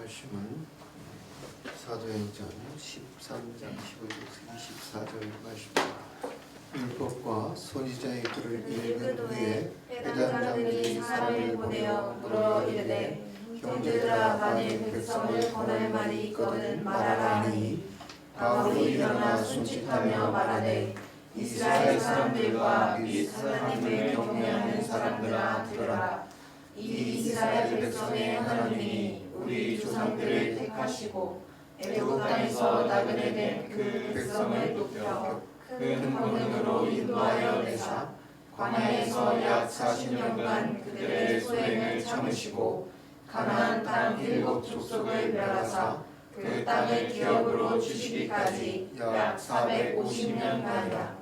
말씀은 사도행전 13장 15절에서 24절 말씀입니다. 율법과 선지자의 글을 읽은 후에 회당장들이 사람을 보내어 물어 이르되 형제들아 만일 백성을 권할 말이 있거든 말하라 하니 바울이 일어나 손짓하며 말하되 이스라엘 사람들과 및 하나님을 경외하는 사람들아 들으라. 이 이스라엘 백성의 하나님이 우리 조상들을 택하시고 애굽 땅에서 나그네 된 그 백성을 높여 큰 권능으로 인도하여 내사 광야에서 약 40년간 그들의 소행을 참으시고 가나안 땅 7족속을 멸하사 그 땅을 기업으로 주시기까지 약 450년간이라.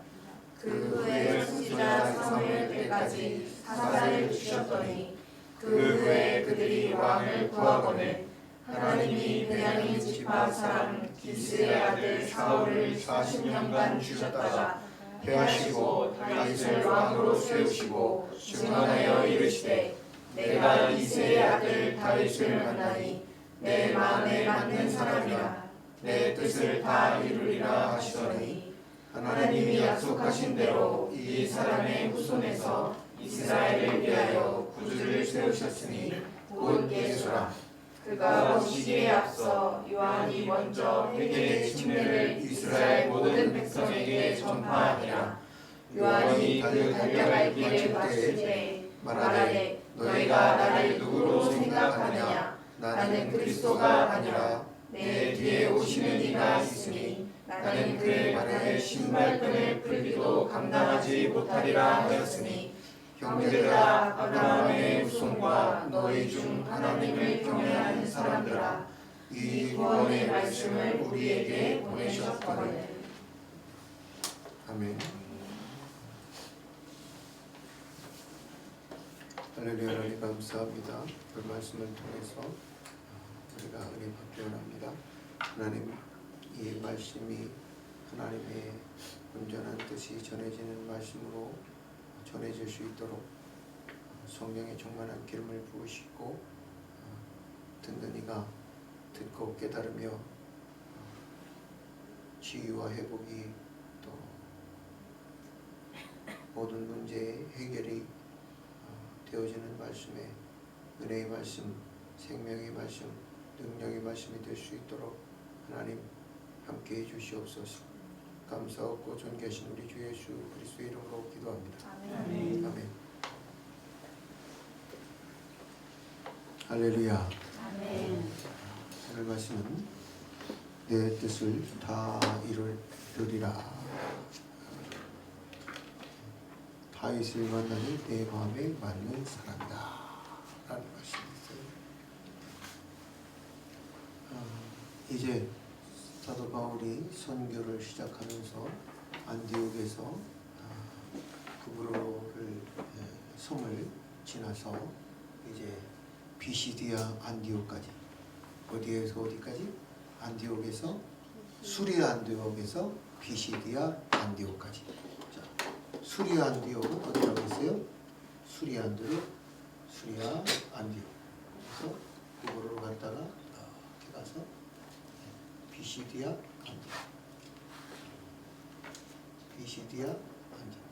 그 후에 선지자 사무엘 때까지 사사를 주셨더니 그 후에 그들이 왕을 구하거늘 하나님이 베냐민 지파 사람 기스의 아들 사울을 40년간 주셨다가 패하시고 다윗을 왕으로 세우시고 증언하여 이르시되 내가 이새의 아들 다윗을 만나니 내 마음에 맞는 사람이라 내 뜻을 다 이루리라 하시더니 하나님이 약속하신 대로 이 사람의 후손에서 이스라엘을 위하여 구주를 세우셨으니 곧 예수라. 그가 오시기에 앞서 요한이 먼저 회개의 침례를 이스라엘 모든 백성에게 전파하니라. 요한이 그 달려갈 길을 봤을 때 말하되 너희가 나를 누구로 생각하느냐. 나는 그리스도가 아니라 내 뒤에 오시는 이가 있으니 나는 그의 발에 신발끈을 풀기도 감당하지 못하리라 하였으니 형제들아 아브라함의 후손과 너희 중 하나님을 경외하는 사람들아 이 구원의 말씀을 우리에게 보내셨거늘. 아멘. 할렐루야. 하나님 감사합니다. 그 말씀을 통해서 우리가 은혜 받기 원합니다. 하나님 이 말씀이 하나님의 온전한 뜻이 전해지는 말씀으로 전해질 수 있도록 성령의 충만한 기름을 부으시고 듣는 이가 듣고 깨달으며 치유와 회복이 또 모든 문제의 해결이 되어지는 말씀에 은혜의 말씀, 생명의 말씀, 능력의 말씀이 될 수 있도록 하나님 함께해 주시옵소서. 감사하고 존귀하신 우리 주 예수 그리스도의 이름으로 기도합니다. 아멘. 아멘. 할렐루야. 아멘. 오늘 말씀은 내 뜻을 다 이루리라. 다윗을 만나니 내 마음에 맞는 사람이다 라는 말씀이 있어요. 이제 사도 바울이 선교를 시작하면서 안디옥에서 구브로를 성을 지나서 이제 비시디아 안디옥까지, 어디에서 어디까지? 안디옥에서 수리아 안디옥에서 비시디아 안디옥까지. 자, 수리아 안디옥은 어디라고 했어요? 수리아 안디옥, 수리아 안디옥. 그래서 구브로로 갔다가 이렇게 가서 비시디아 안디옥, 비시디아 안디옥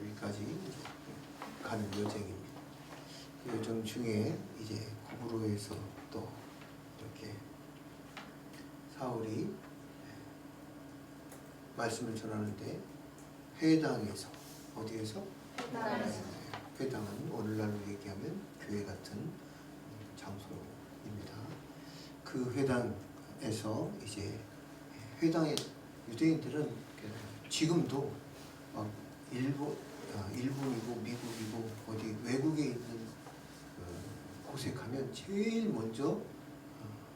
여기까지 가는 여정입니다. 그 여정 중에 이제 구브로에서 또 이렇게 사울이 말씀을 전하는데 회당에서, 어디에서? 회당은 오늘날로 얘기하면 교회 같은 장소입니다. 그 회당에서 이제 회당의 유대인들은 지금도 막 일본이고 미국이고 어디 외국에 있는 곳에 가면 제일 먼저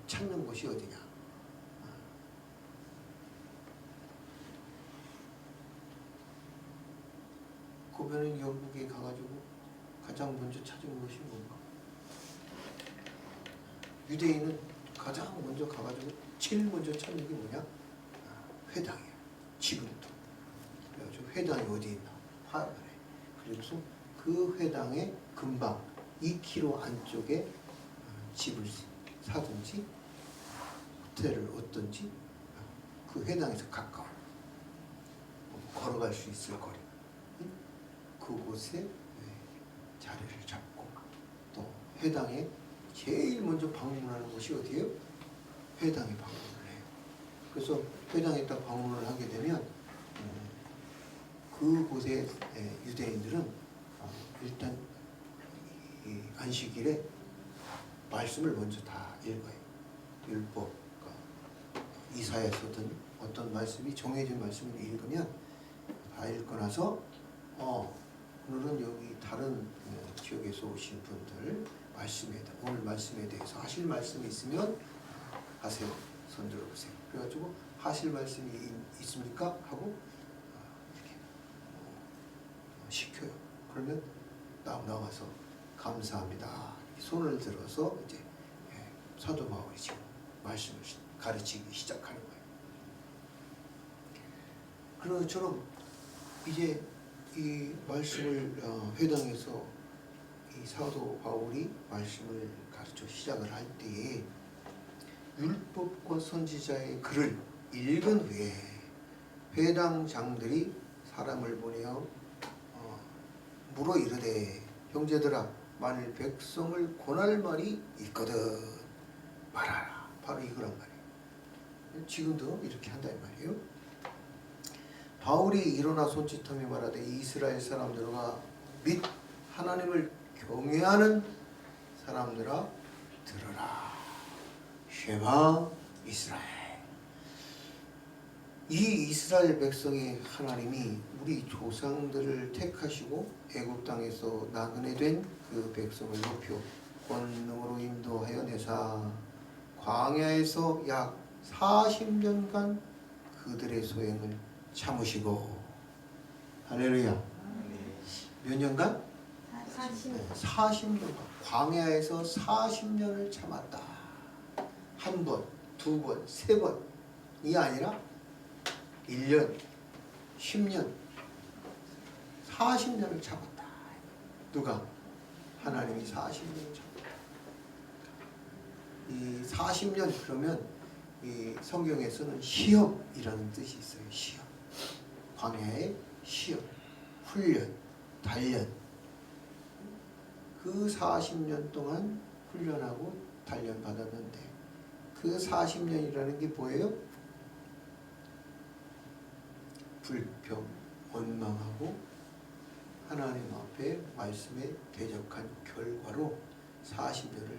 찾는 곳이 어디냐? 고변은 영국에 가가지고 가장 먼저 찾은 곳이 뭔가? 유대인은 가장 먼저 가가지고 제일 먼저 찾는 게 뭐냐? 회당이에요. 지금도. 그래가지고 회당이 어디 있나? 화합을 해. 그래서 그 회당의 근방 2km 안쪽에 집을 사든지 호텔을 얻든지 그 회당에서 가까운 걸어갈 수 있을 거리 그곳에 자리를 잡고 또 회당에 제일 먼저 방문하는 곳이 어디예요? 회당에 방문을 해요. 그래서 회당에 딱 방문을 하게 되면 그곳에 유대인들은 일단 이 안식일에 말씀을 먼저 다 읽어요. 율법, 이사야서든 어떤 말씀이 정해진 말씀을 읽으면 다 읽고 나서 오늘은 여기 다른 지역에서 오신 분들 오늘 말씀에 대해서 하실 말씀이 있으면 하세요. 손 들어보세요. 그래가지고 하실 말씀이 있습니까? 하고 이렇게 시켜요. 그러면 나와서 감사합니다. 손을 들어서 이제 사도 바울이 지금 말씀을 가르치기 시작하는 거예요. 그런 것처럼 이제 이 말씀을 회당에서 이 사도 바울이 말씀을 가르쳐 시작을 할 때에 율법과 선지자의 글을 읽은 후에 회당장들이 사람을 보내어 물어 이르되 형제들아 만일 백성을 권할 말이 있거든 말하라. 바로 이거란 말이에요. 지금도 이렇게 한다 이 말이에요. 바울이 일어나 손짓하며 말하되 이스라엘 사람들과 및 하나님을 경외하는 사람들아 들어라. 쉐마 이스라엘. 이 이스라엘 백성의 하나님이 우리 조상들을 택하시고 애굽 땅에서 나그네 된 그 백성을 높여 권능으로 인도하여 내사 광야에서 약 40년간 그들의 소행을 참으시고 할렐루야. 몇 년간? 40년. 광야에서 40년을 참았다. 한 번, 두 번, 세 번이 아니라 1년, 10년, 40년을 참았다. 누가? 하나님이 40년을 참았다. 이 40년 그러면 이 성경에서는 시험이라는 뜻이 있어요. 시험. 광야의 시험, 훈련, 단련. 그 40년 동안 훈련하고 단련 받았는데 그 40년이라는 게 뭐예요? 불평, 원망하고 하나님 앞에 말씀에 대적한 결과로 40년을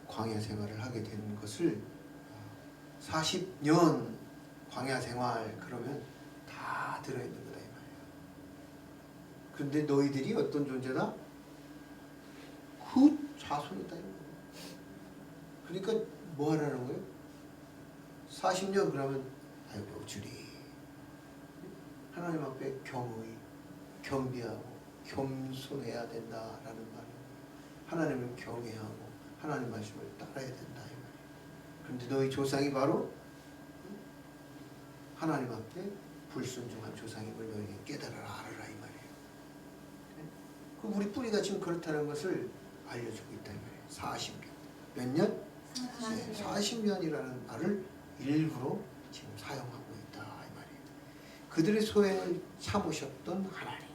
광야 생활을 하게 된 것을 40년 광야 생활 그러면 다 들어있는 거다 이 말이에요. 그런데 너희들이 어떤 존재다? 그 자손이다. 그러니까 뭐 하라는 거예요? 40년 그러면 아이고 주리 하나님 앞에 경의, 겸비하고 겸손해야 된다라는 말이에요. 하나님을 경외하고 하나님 말씀을 따라야 된다 이 말이에요. 그런데 너희 조상이 바로 하나님 앞에 불순종한 조상임을 너희는 깨달아라 알아라 이 말이에요. 그 우리 뿌리가 지금 그렇다는 것을 알려주고 있다 이 말이에요. 40년. 몇 년? 40년이라는 말을 일부러 지금 사용하고 있다 이 말이에요. 그들의 소행을 참으셨던 하나님.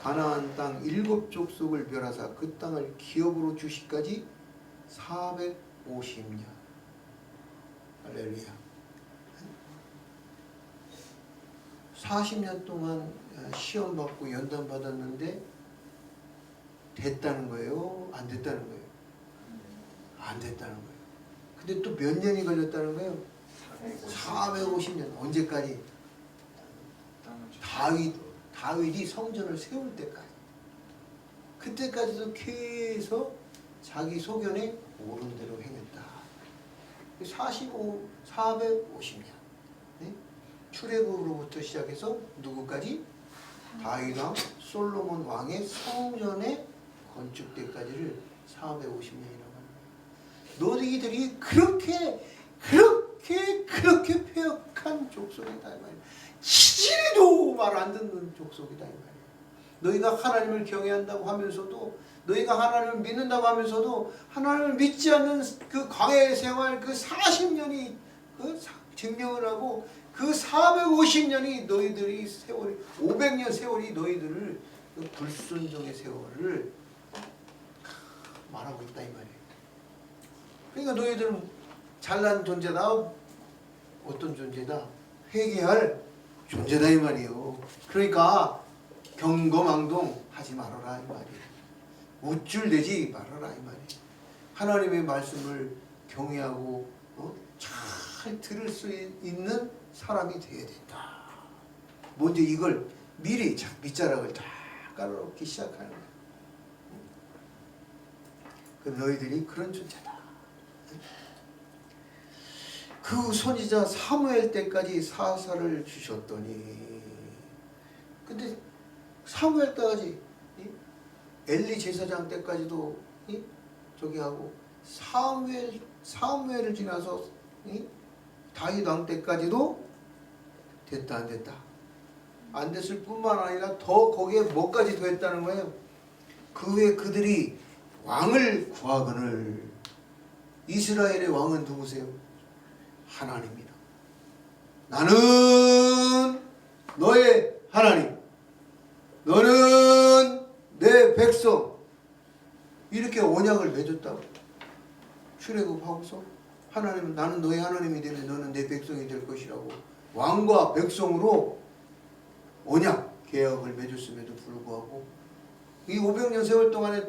가나안 땅 7족속을 멸하사 그 땅을 기업으로 주시까지 450년. 할렐루야. 40년 동안 시험 받고 연단 받았는데 됐다는 거예요? 안 됐다는 거예요? 안 됐다는 거예요. 근데 또 몇 년이 걸렸다는 거예요? 450년. 언제까지? 다윗이 성전을 세울 때까지. 그때까지도 계속 자기 소견에 옳은 대로 행했다. 450년. 네? 출애굽으로부터 시작해서 누구까지? 다윗 왕, 솔로몬 왕의 성전의 건축 때까지를 450년이라고 합니다. 너희들이 그렇게 폐역한 족속이다 이 말이에요. 치질이도 말 안 듣는 족속이다 이 말이에요. 너희가 하나님을 경외한다고 하면서도 너희가 하나님을 믿는다고 하면서도 하나님을 믿지 않는 그 광야의 생활 그 40년이 그 증명을 하고 그 450년이 너희들이 세월이 500년 세월이 너희들을 그 불순종의 세월을 말하고 있다 이 말이에요. 그러니까 너희들은 잘난 존재다. 어떤 존재다? 회개할 존재다 이 말이에요. 그러니까 경거망동 하지 말아라 이 말이에요. 우쭐대지 말아라 이 말이에요. 하나님의 말씀을 경외하고 잘 들을 수 있는 사람이 되어야 된다. 먼저 이걸 미리 밑자락을 다 깔아놓기 시작하는 거예요. 너희들이 그런 존재다. 그 선지자 사무엘 때까지 사사를 주셨더니, 근데 사무엘 때까지 엘리 제사장 때까지도 저기 하고 사무엘을 지나서 다윗 왕 때까지도 됐다 안 됐다 안 됐을 뿐만 아니라 더 거기에 뭐까지 더 했다는 거예요. 그 후에 그들이 왕을 구하거늘. 이스라엘의 왕은 누구세요? 하나님이다. 나는 너의 하나님, 너는 내 백성. 이렇게 언약을 맺었다고. 출애굽하고서 하나님은 나는 너의 하나님이 되면 너는 내 백성이 될 것이라고 왕과 백성으로 언약 계약을 맺었음에도 불구하고 이 500년 세월 동안에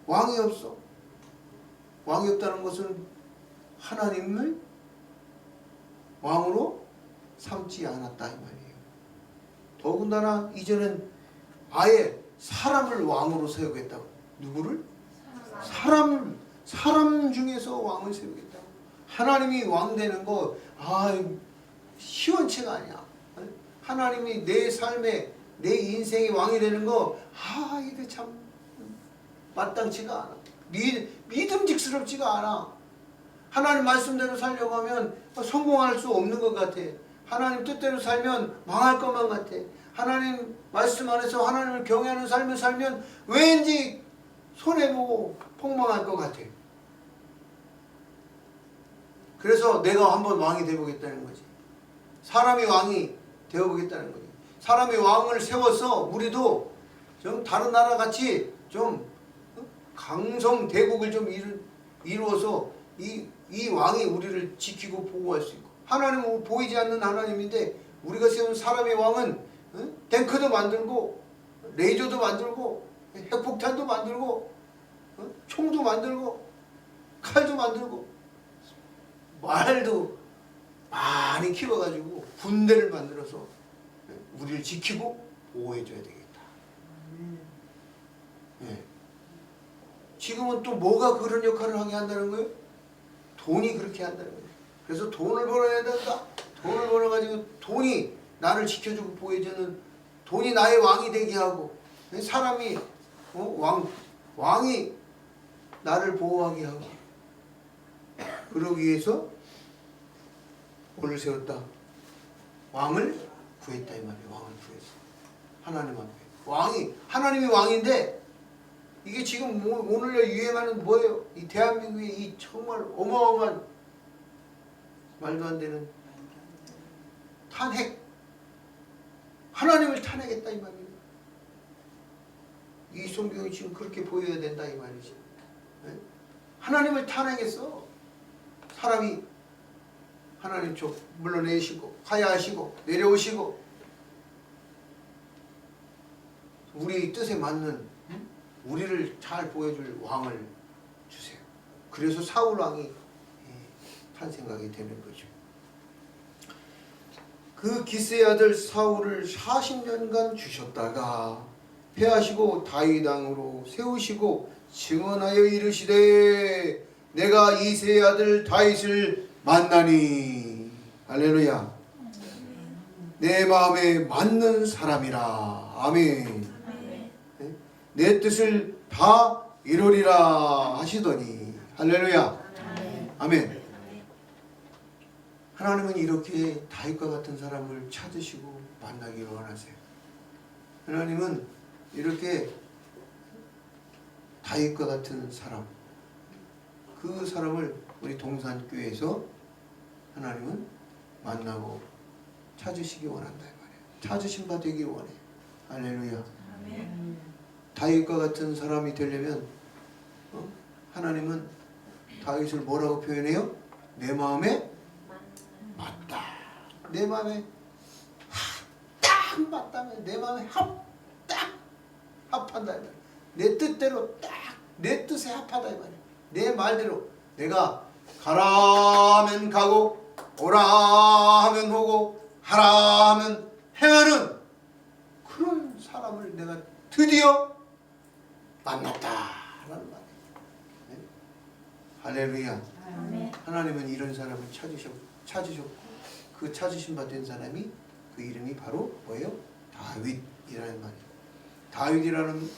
왕이 없어. 왕이 없다는 것은 하나님을 왕으로 삼지 않았다 이 말이에요. 더군다나 이제는 아예 사람을 왕으로 세우겠다고. 누구를? 사람 중에서 왕을 세우겠다고. 하나님이 왕 되는 거 시원치가 아니야. 하나님이 내 삶에 내 인생의 왕이 되는 거 이게 참 마땅치가 않아. 믿음직스럽지가 않아. 하나님 말씀대로 살려고 하면 성공할 수 없는 것 같아. 하나님 뜻대로 살면 망할 것만 같아. 하나님 말씀 안에서 하나님을 경외하는 삶을 살면 왠지 손해보고 폭망할 것 같아. 그래서 내가 한번 왕이 되어보겠다는 거지. 사람이 왕이 되어보겠다는 거지. 사람이 왕을 세워서 우리도 좀 다른 나라 같이 좀 강성대국을 좀 이루어서 이 왕이 우리를 지키고 보호할 수 있고. 하나님은 보이지 않는 하나님인데 우리가 세운 사람의 왕은 탱크도 만들고 레이저도 만들고 핵폭탄도 만들고 총도 만들고 칼도 만들고 말도 많이 키워가지고 군대를 만들어서 우리를 지키고 보호해줘야 되겠다. 네. 지금은 또 뭐가 그런 역할을 하게 한다는 거예요? 돈이 그렇게 한다는 거예요. 그래서 돈을 벌어야 된다. 돈을 벌어가지고 돈이 나를 지켜주고 보호해주는, 돈이 나의 왕이 되게 하고, 사람이 왕이 나를 보호하게 하고, 그러기 위해서 뭐를 세웠다? 왕을 구했다 이 말이에요. 왕을 구했어. 하나님 앞에 하나님이 왕인데, 이게 지금 오늘날 유행하는 뭐예요? 이 대한민국의 이 정말 어마어마한 말도 안 되는 탄핵. 하나님을 탄핵했다 이 말이에요. 이 성경이 지금 그렇게 보여야 된다 이 말이지. 네? 하나님을 탄핵했어. 사람이 하나님 쪽 물러내시고 하야하시고 내려오시고 우리 뜻에 맞는 우리를 잘 보여줄 왕을 주세요. 그래서 사울 왕이 탄생하게 되는 거죠. 그 기스의 아들 사울을 40년간 주셨다가 패하시고 다윗 왕으로 세우시고 증언하여 이르시되 내가 이새의 아들 다윗을 만나니 할렐루야. 내 마음에 맞는 사람이라. 아멘. 내 뜻을 다 이루리라 하시더니 할렐루야. 아멘. 하나님은 이렇게 다윗과 같은 사람을 찾으시고 만나기를 원하세요. 하나님은 이렇게 다윗과 같은 사람, 그 사람을 우리 동산교회에서 하나님은 만나고 찾으시기 원한다 이 말이에요. 찾으신 바 되기 원해. 할렐루야. 아멘. 다윗과 같은 사람이 되려면 하나님은 다윗을 뭐라고 표현해요? 내 마음에 맞다. 내 마음에 딱 맞다면 내 마음에 딱 합한다 이 말이야. 내 뜻대로 딱 내 뜻에 합하다 이 말이야. 내 말대로 내가 가라 하면 가고 오라 하면 오고 하라 하면 행하는 그런 사람을 내가 드디어 만났다라는 말이에요. 네? 할렐루야. 아멘. 하나님은 이런 사람을 찾으셨고 그 찾으신 바 된 사람이 그 이름이 바로 뭐예요? 다윗이라는 말이에요. 다윗이라는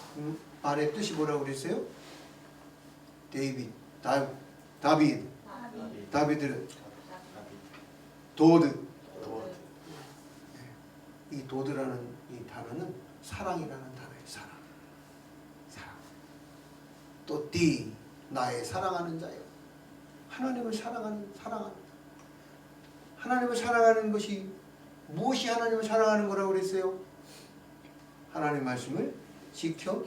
말의 뜻이 뭐라고 그랬어요? 다비드는 도드. 이 도드라는 이 단어는 사랑이라는 단어예요. 사랑. 또 나의 사랑하는 자예요. 하나님을 사랑하는. 하나님을 사랑하는 것이 무엇이 하나님을 사랑하는 거라고 그랬어요? 하나님 말씀을 지켜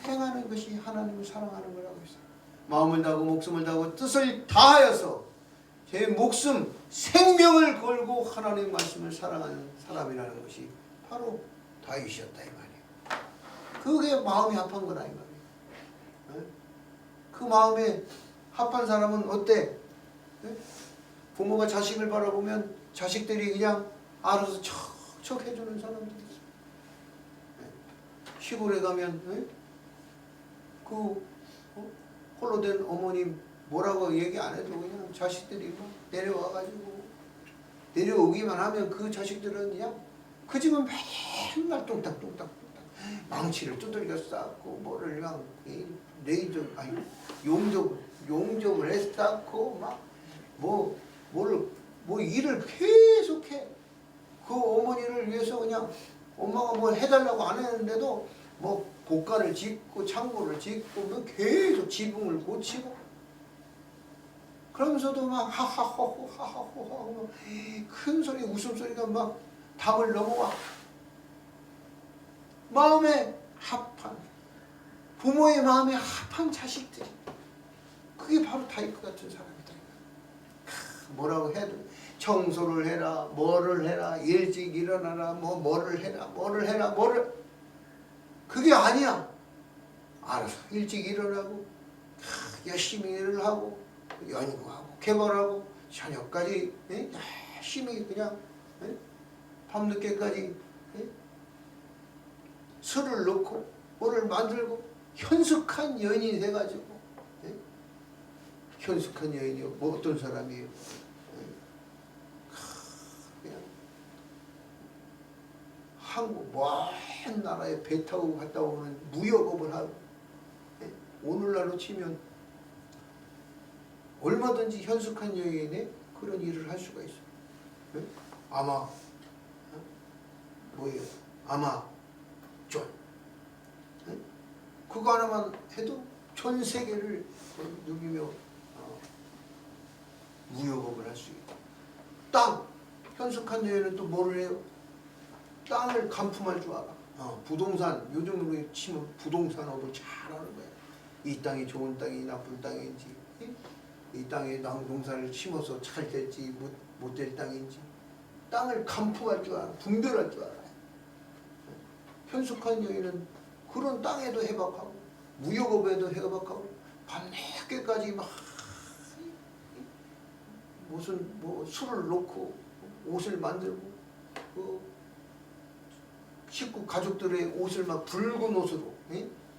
행하는 것이 하나님을 사랑하는 거라고 했어요. 마음을 다하고 목숨을 다하고 뜻을 다하여서 제 목숨 생명을 걸고 하나님 말씀을 사랑하는 사람이라는 것이 바로 다윗이었다 이 말이에요. 그게 마음이 합한 거라 이 말이에요. 그 마음에 합한 사람은 어때? 부모가 자식을 바라보면 자식들이 그냥 알아서 척척 해주는 사람들이 있어요. 시골에 가면 그 홀로 된 어머님 뭐라고 얘기 안 해도 그냥 자식들이 막 내려와가지고 내려오기만 하면 그 자식들은 그냥 그 집은 맨날 똥딱똥딱 망치를 두들겨 쌓고 뭐를 막 용접을 해서 쌓고 막 뭐 일을 계속해. 그 어머니를 위해서 그냥 엄마가 뭐 해달라고 안 했는데도 뭐 곡간을 짓고 창고를 짓고 뭐 계속 지붕을 고치고 그러면서도 막 하하호호 하하호호 큰 소리 웃음소리가 막 답을 넘어와. 마음에 합한 부모의 마음에 합한 자식들이 그게 바로 다윗 같은 사람이다. 뭐라고 해도 청소를 해라 뭐를 해라 일찍 일어나라 뭐를 해라 그게 아니야. 알아서 일찍 일어나고 열심히 일을 하고 연구하고 개발하고 저녁까지 열심히 그냥 밤늦게까지 술을 넣고 뭐를 만들고 현숙한 여인이 돼가지고 현숙한 여인이요. 뭐 어떤 사람이에요? 그냥 한국 먼 나라에 배 타고 갔다 오는 무역업을 하고 오늘날로 치면 얼마든지 현숙한 여인의 그런 일을 할 수가 있어요. 아마 뭐예요? 아마존 그거 하나만 해도 전 세계를 누비며 무역업을 할 수 있고 땅 현숙한 여인은 또 뭐를 해요? 땅을 간품할 줄 알아. 부동산 요즘으로 치면 부동산업을 잘하는 거야. 이 땅이 좋은 땅이 나쁜 땅인지 이 땅에 농사를 심어서 잘 될지 못 될 땅인지 땅을 간품할 줄 알아. 분별할 줄 알아. 현숙한 여인은 그런 땅에도 해박하고 무역업에도 해박하고 밤늦게까지 막 무슨 뭐 술을 놓고 옷을 만들고 식구 가족들의 옷을 막 붉은 옷으로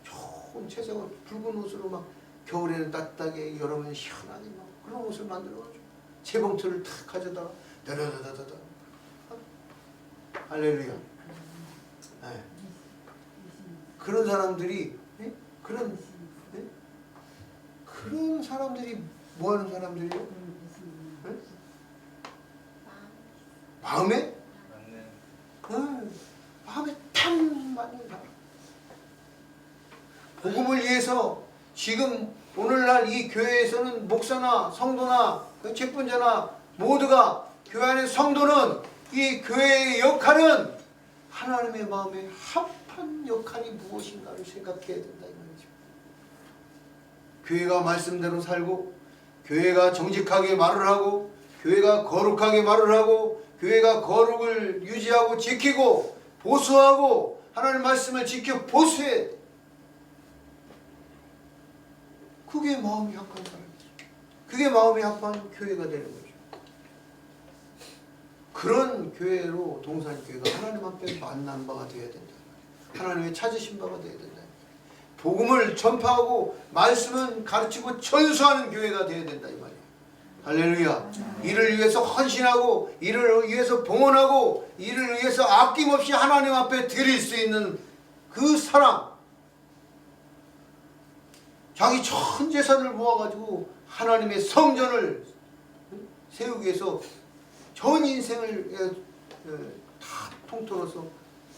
좋은 채색을 붉은 옷으로 막 겨울에는 따뜻하게 여름에는 시원하게 막 그런 옷을 만들어가지고 재봉틀을 탁 가져다가 다다다다다 할렐루야. 그런 사람들이 그런 사람들이 뭐 하는 사람들이요? 마음에 마음에 탐 맞는 사람. 복음을 위해서 지금 오늘날 이 교회에서는 목사나 성도나 책분자나 모두가 교회 안의 성도는 이 교회의 역할은 하나님의 마음에 합한 역할이 무엇인가를 생각해야 된다 이 말이죠. 교회가 말씀대로 살고, 교회가 정직하게 말을 하고, 교회가 거룩하게 말을 하고, 교회가 거룩을 유지하고 지키고 보수하고 하나님 말씀을 지켜 보수해. 그게 마음이 합한 사람이죠. 그게 마음이 합한 교회가 되는 거죠. 그런 교회로 동산교회가 하나님 앞에 만난 바가 되어야 된다. 하나님의 찾으신 바가 되어야 된다. 복음을 전파하고 말씀은 가르치고 전수하는 교회가 되어야 된다 이 말이에요. 할렐루야. 이를 위해서 헌신하고, 이를 위해서 봉헌하고, 이를 위해서 아낌없이 하나님 앞에 드릴 수 있는 그 사람, 자기 전 재산을 모아가지고 하나님의 성전을 세우기 위해서 전 인생을 다 통틀어서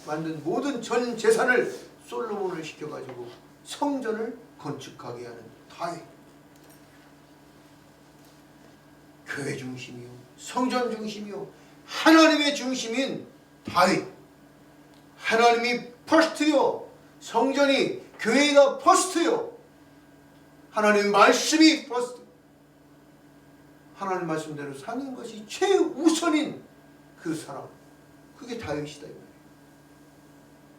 만든 모든 전 재산을 솔로몬을 시켜가지고 성전을 건축하게 하는 다윗. 교회 중심이요, 성전 중심이요, 하나님의 중심인 다윗. 하나님이 퍼스트요, 성전이, 교회가 퍼스트요, 하나님의 말씀이 퍼스트. 하나님 말씀대로 사는 것이 최우선인 그 사람, 그게 다윗이다 이 말이에요.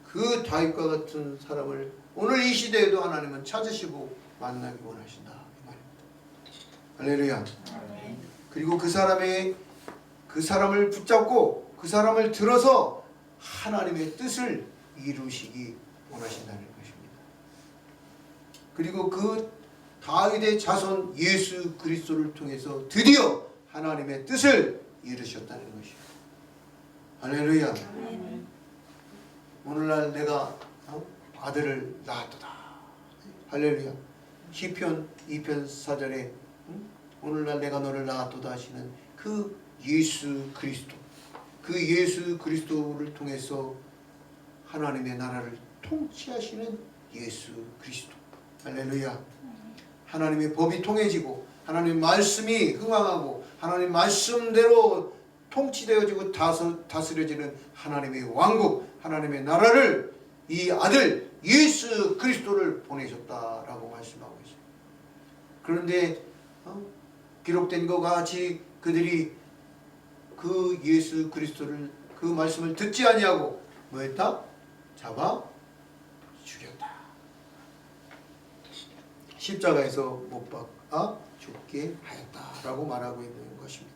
그 다윗과 같은 사람을 오늘 이 시대에도 하나님은 찾으시고 만나기 원하신다 이 말입니다. 할렐루야. 그리고 그 사람을 붙잡고 그 사람을 들어서 하나님의 뜻을 이루시기 원하신다는 것입니다. 그리고 그 다윗의 자손 예수 그리스도를 통해서 드디어 하나님의 뜻을 이루셨다는 것이에요. 할렐루야. 오늘날 내가 아들을 낳았도다. 할렐루야. 시편 2편 4절에 오늘날 내가 너를 낳았도다 하시는 그 예수 그리스도, 그 예수 그리스도를 통해서 하나님의 나라를 통치하시는 예수 그리스도. 할렐루야. 하나님의 법이 통해지고 하나님의 말씀이 흥황하고 하나님의 말씀대로 통치되어지고 다스려지는 하나님의 왕국, 하나님의 나라를 이 아들 예수 그리스도를 보내셨다라고 말씀하고 있어요. 그런데 기록된 것과 같이 그들이 그 예수 그리스도를, 그 말씀을 듣지 아니하고 뭐했다? 잡아 죽였다. 십자가에서 못 박아 죽게 하였다라고 말하고 있는 것입니다.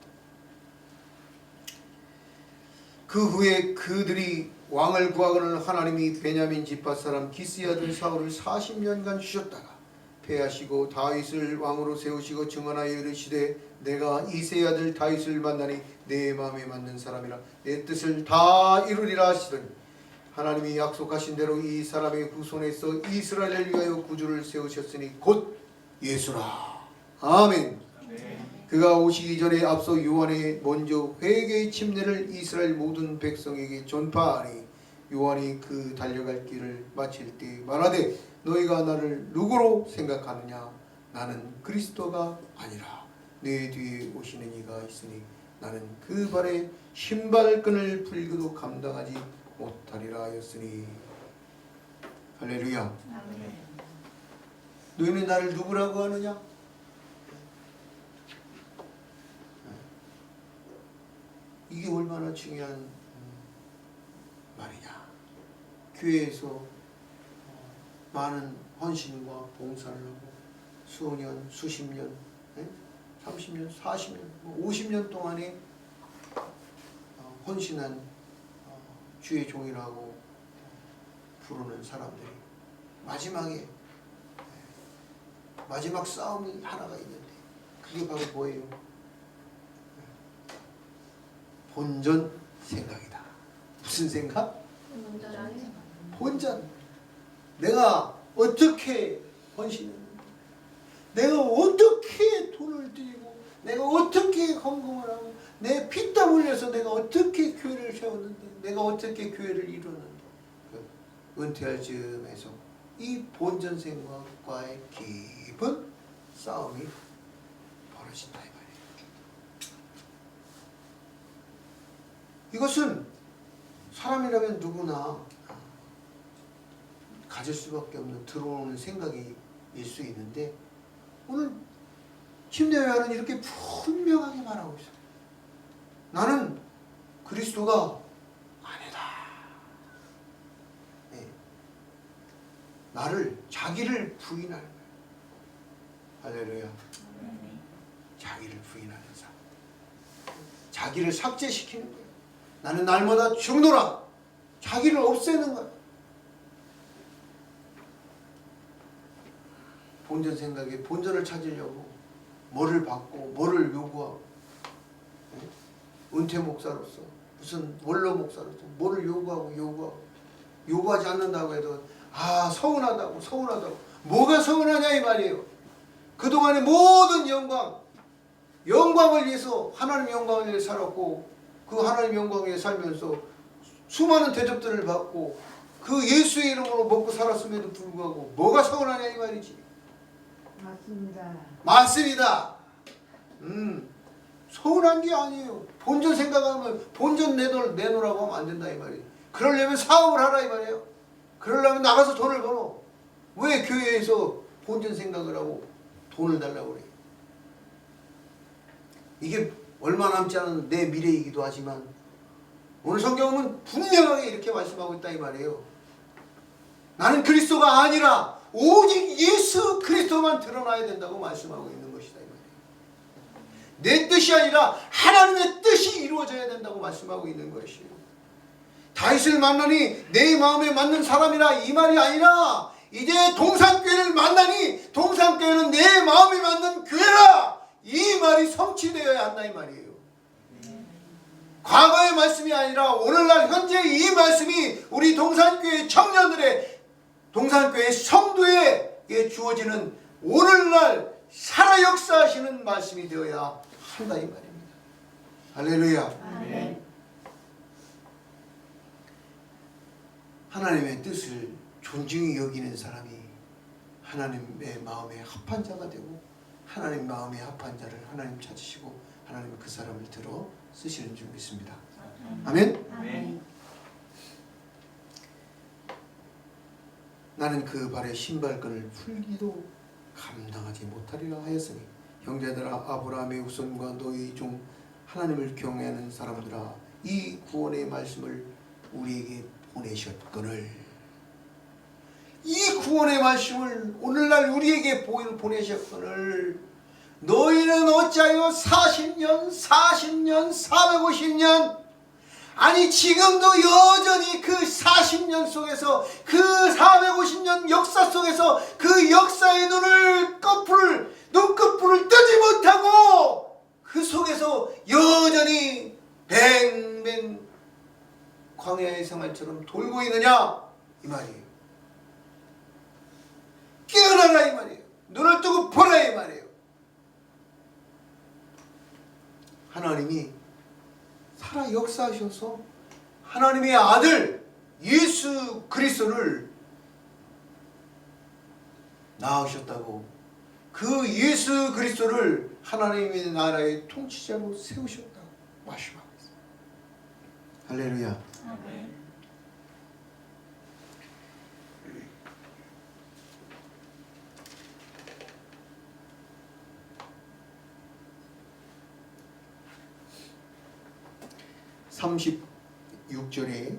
그 후에 그들이 왕을 구하거늘 하나님이 베냐민 지파 사람 기스의 아들 사울을 40년간 주셨다가 패하시고 다윗을 왕으로 세우시고 증언하여 이르시되 내가 이새의 아들 다윗을 만나니 내 마음에 맞는 사람이라 내 뜻을 다 이루리라 하시더니 하나님이 약속하신 대로 이 사람의 후손에서 이스라엘을 위하여 구주를 세우셨으니 곧 예수라. 아멘. 그가 오시기 전에 앞서 요한이 먼저 회개의 침례를 이스라엘 모든 백성에게 전파하니 요한이 그 달려갈 길을 마칠 때 말하되 너희가 나를 누구로 생각하느냐? 나는 그리스도가 아니라 내 뒤에 오시는 이가 있으니 나는 그 발에 신발끈을 풀고도 감당하지 못하리라 하였으니. 할렐루야. 아멘. 너희는 나를 누구라고 하느냐? 이게 얼마나 중요한 말이냐. 교회에서 많은 헌신과 봉사를 하고 수년, 수십 년, 30년, 40년, 50년 동안에 헌신한 주의 종이라고 부르는 사람들이 마지막에 마지막 싸움이 하나가 있는데 그게 바로 뭐예요? 본전 생각이다. 무슨 생각? 본전. 내가 어떻게 헌신했는데, 내가 어떻게 돈을 들이고, 내가 어떻게 헌금을 하고, 내 피땀 흘려서 내가 어떻게 교회를 세웠는데, 내가 어떻게 교회를 이루는데, 은퇴할 즈음에서 이 본전 생각과의 깊은 싸움이 벌어진다 이 말이에요. 이것은 사람이라면 누구나 가질 수밖에 없는 들어오는 생각일 수 있는데 오늘 히브리서는 이렇게 분명하게 말하고 있어요. 나는 그리스도가 아니다. 네. 나를 자기를 부인하는 거예요. 할렐루야. 자기를 부인하는 삶. 자기를 삭제시키는 거예요. 나는 날마다 죽노라. 자기를 없애는 거예요. 본전 생각에 본전을 찾으려고 뭐를 받고 뭐를 요구하고, 은퇴 목사로서 무슨 원로 목사로서 뭐를 요구하지 않는다고 해도 서운하다고 뭐가 서운하냐 이 말이에요. 그동안의 모든 영광을 위해서 하나님 영광을 위해 살았고 그 하나님 영광을 위해 살면서 수많은 대접들을 받고 그 예수의 이름으로 먹고 살았음에도 불구하고 뭐가 서운하냐 이 말이지. 맞습니다. 서운한 게 아니에요. 본전 생각하면 본전 내놓으라고 하면 안 된다 이 말이에요. 그러려면 사업을 하라 이 말이에요. 그러려면 나가서 돈을 벌어. 왜 교회에서 본전 생각을 하고 돈을 달라고 그래? 이게 얼마 남지 않은 내 미래이기도 하지만 오늘 성경은 분명하게 이렇게 말씀하고 있다 이 말이에요. 나는 그리스도가 아니라 오직 예수 그리스도만 드러나야 된다고 말씀하고 있는 것이다 이 말이에요. 내 뜻이 아니라 하나님의 뜻이 이루어져야 된다고 말씀하고 있는 것이에요. 다윗을 만나니 내 마음에 맞는 사람이라 이 말이 아니라 이제 동산교회를 만나니 동산교회는 내 마음에 맞는 교회라 이 말이 성취되어야 한다 이 말이에요. 과거의 말씀이 아니라 오늘날 현재 이 말씀이 우리 동산교회 청년들의 동산교회 성도에게 주어지는 오늘날 살아 역사하시는 말씀이 되어야 한다 이 말입니다. 할렐루야. 아멘. 하나님의 뜻을 존중히 여기는 사람이 하나님의 마음에 합한 자가 되고 하나님 마음에 합한 자를 하나님 찾으시고 하나님 그 사람을 들어 쓰시는 줄 믿습니다. 아멘. 아멘. 나는 그 발의 신발끈을 풀기도 감당하지 못하리라 하였으니 형제들아 아브라함의 후손과 너희 중 하나님을 경외하는 사람들아 이 구원의 말씀을 우리에게 보내셨거늘 이 구원의 말씀을 오늘날 우리에게 보내셨거늘 너희는 어찌하여 40년 450년 아니 지금도 여전히 그 40년 속에서 그 450년 역사 속에서 그 역사의 눈꺼풀을 뜨지 못하고 그 속에서 여전히 뱅뱅 광야의 생활처럼 돌고 있느냐 이 말이에요. 깨어나라 이 말이에요. 눈을 뜨고 보라 이 말이에요. 하나님이 살아 역사하셔서 하나님의 아들 예수 그리스도를 낳으셨다고 그 예수 그리스도를 하나님의 나라의 통치자로 세우셨다고 말씀하고 있습니다. 할렐루야. 아멘. (36절에)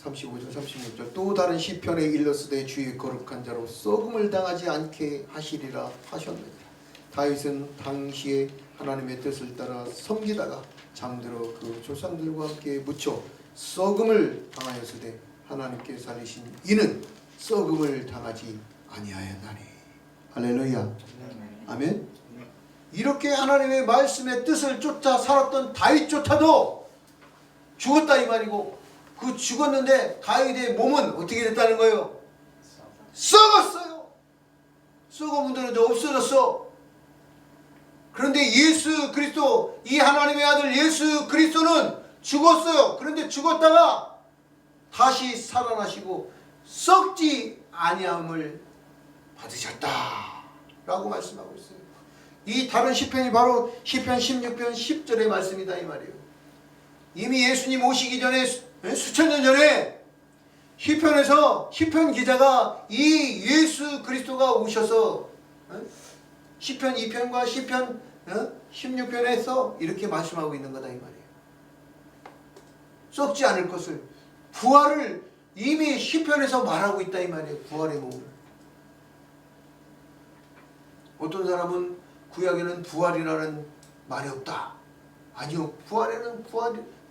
35절 36절 또 다른 시편에 일렀으되 주의 거룩한 자로 썩음을 당하지 않게 하시리라 하셨느니라. 다윗은 당시에 하나님의 뜻을 따라 섬기다가 잠들어 그 조상들과 함께 묻혀 썩음을 당하였으되 하나님께 살리신 이는 썩음을 당하지 아니하였나니. 할렐루야. 아멘. 이렇게 하나님의 말씀의 뜻을 쫓아 살았던 다윗조차도 죽었다 이 말이고 그 죽었는데 다윗의 몸은 어떻게 됐다는 거예요? 썩었어요. 썩어 문드러져 없어졌어. 그런데 예수 그리스도 이 하나님의 아들 예수 그리스도는 죽었어요. 그런데 죽었다가 다시 살아나시고 썩지 아니함을 받으셨다 라고 말씀하고 있어요. 이 다른 시편이 바로 시편 16편 10절의 말씀이다 이 말이에요. 이미 예수님 오시기 전에 수천 년 전에 시편에서 시편 기자가 이 예수 그리스도가 오셔서 시편 2편과 시편 16편에서 이렇게 말씀하고 있는 거다 이 말이에요. 썩지 않을 것을, 부활을 이미 시편에서 말하고 있다 이 말이에요. 부활의 몸을. 어떤 사람은 구약에는 부활이라는 말이 없다. 아니요,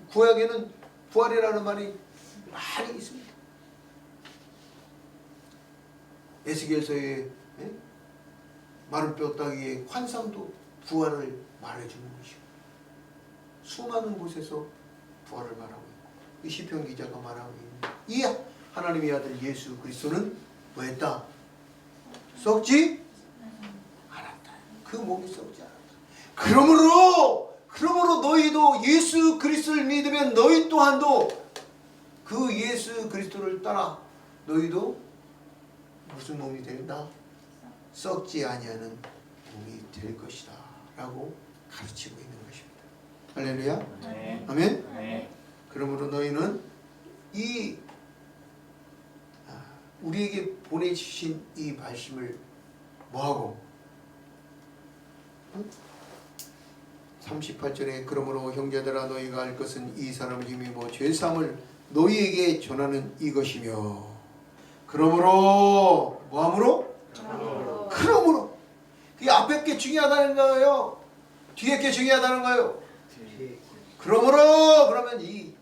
구약에는 부활이라는 말이 많이 있습니다. 에스겔서의 마른 뼈 따위의 환상도 부활을 말해주는 것이고, 수많은 곳에서 부활을 말하고 있고, 이 시편 기자가 말하고 있는 이 하나님의 아들 예수 그리스도는 뭐했다? 썩지 않았다. 그 몸이 썩지 않았다. 그러므로 너희도 예수 그리스도를 믿으면 너희 또한도 그 예수 그리스도를 따라 너희도 무슨 몸이 된다? 썩지 아니하는 몸이 될 것이다 라고 가르치고 있는 것입니다. 할렐루야. 네. 아멘. 네. 그러므로 너희는 이 우리에게 보내주신 이 말씀을 뭐하고 38절에 그러므로 형제들아 너희가 알 것은 이 사람을 힘입어 죄사함을 너희에게 전하는 이것이며, 그러므로 뭐함으로? 그러므로. 그 앞에 게 중요하다는 거예요? 뒤에 게 중요하다는 거예요? 그러므로. 그러면 이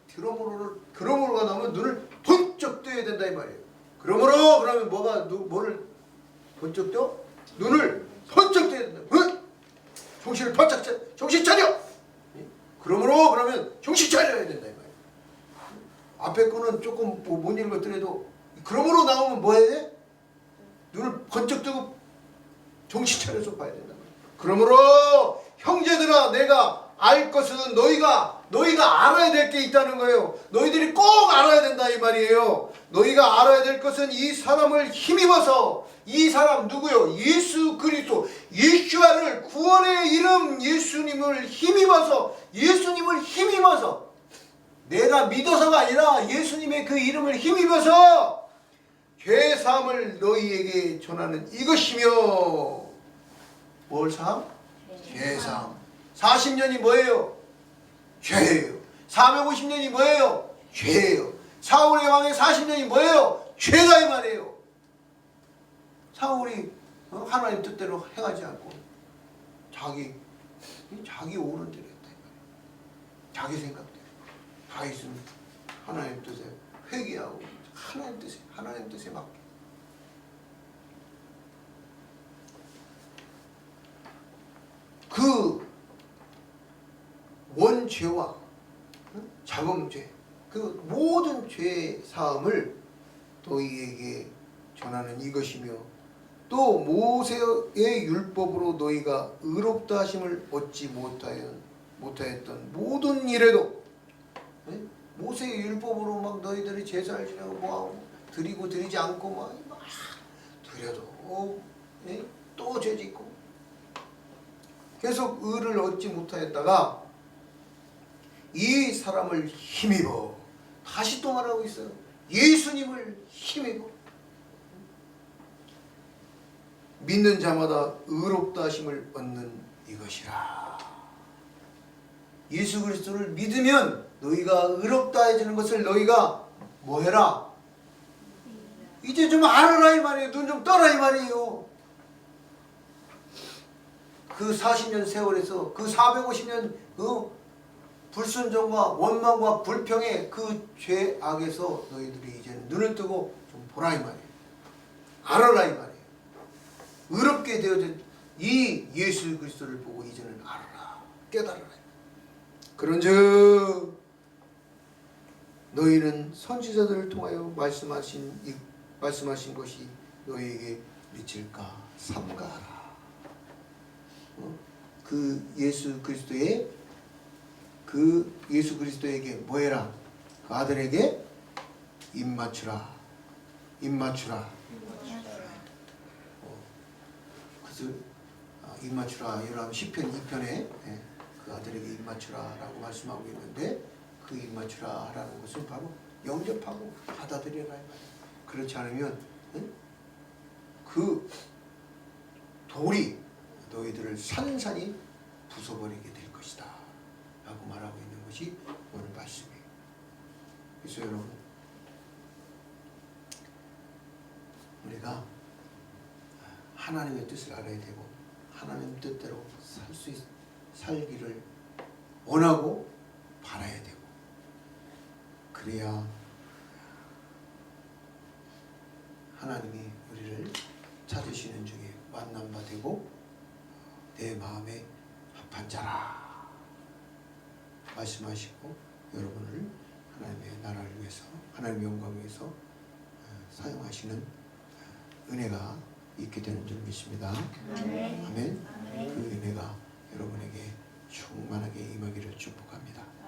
그러므로가 나오면 눈을 번쩍 뜨야 된다 이 말이에요. 그러므로 그러면 뭐를 번쩍 떠? 눈을 번쩍 뜨야 된다. 정신을 번쩍 차려. 정신 차려. 그러므로 그러면 정신 차려야 된다 이 말이에요. 앞에 거는 조금 못 읽었더라도 그러므로 나오면 뭐 해야 돼? 눈을 번쩍 뜨고 정신 차려서 봐야 된다. 그러므로 형제들아 내가 알 것은 너희가 알아야 될 게 있다는 거예요. 너희들이 꼭 알아야 된다 이 말이에요. 너희가 알아야 될 것은 이 사람을 힘입어서, 이 사람 누구요? 예수 그리스도, 예수아를 구원의 이름 예수님을 힘입어서 내가 믿어서가 아니라 예수님의 그 이름을 힘입어서 죄사함을 너희에게 전하는 이것이며. 뭘 사함? 죄사함. 40년이 뭐예요? 죄예요. 450년이 뭐예요? 죄예요. 사울의 왕의 40년이 뭐예요? 죄다 이 말이에요. 사울이 하나님 뜻대로 행하지 않고 자기 오는 대로 했다 이 말이에요. 자기 생각대로. 다윗은 하나님 뜻에 회개하고 하나님 뜻에 맡겨. 그 원죄와 자범죄, 그 모든 죄 사함을 너희에게 전하는 이것이며, 또 모세의 율법으로 너희가 의롭다 하심을 얻지 못하였던 모든 일에도, 모세의 율법으로 막 너희들이 제사를 지내고 뭐하고 드리고 드리지 않고 막 드려도 또 죄짓고 계속 의를 얻지 못하였다가 이 사람을 힘입어, 다시 또 말하고 있어요. 예수님을 힘입어 믿는 자마다 의롭다 하심을 얻는 이것이라. 예수 그리스도를 믿으면 너희가 의롭다 해주는 것을 너희가 뭐 해라? 이제 좀 알아라 이 말이에요. 눈 좀 떠라 이 말이에요. 그 40년 세월에서 그 450년 그 불순종과 원망과 불평의 그 죄악에서 너희들이 이제는 눈을 뜨고 좀 보라 이 말이에요. 알아라 이 말이에요. 의롭게 되어진 이 예수 그리스도를 보고 이제는 알아라, 깨달아라. 그런즉 너희는 선지자들을 통하여 말씀하신 것이 너희에게 미칠까 삼가하라. 그 예수 그리스도에게 뭐해라? 그 아들에게 입 맞추라. 입맞추라. 여러분 시편 2편에 그 아들에게 입맞추라라고 말씀하고 있는데 그 입맞추라라는 것은 바로 영접하고 받아들여라 이 말이에요. 그렇지 않으면 그 돌이 너희들을 산산이 부숴버리게 될 것이다 라고 말하고 있는 것이 오늘 말씀이에요. 그래서 여러분 우리가 하나님의 뜻을 알아야 되고 하나님 뜻대로 살기를 원하고 바라야 되고 그래야 하나님이 우리를 찾으시는 중에 만남바 되고 내 마음에 합한 자라 말씀하시고 여러분을 하나님의 나라를 위해서 하나님의 영광을 위해서 사용하시는 은혜가 있게 되는 줄 믿습니다. 아멘. 그 은혜가 여러분에게 충만하게 임하기를 축복합니다.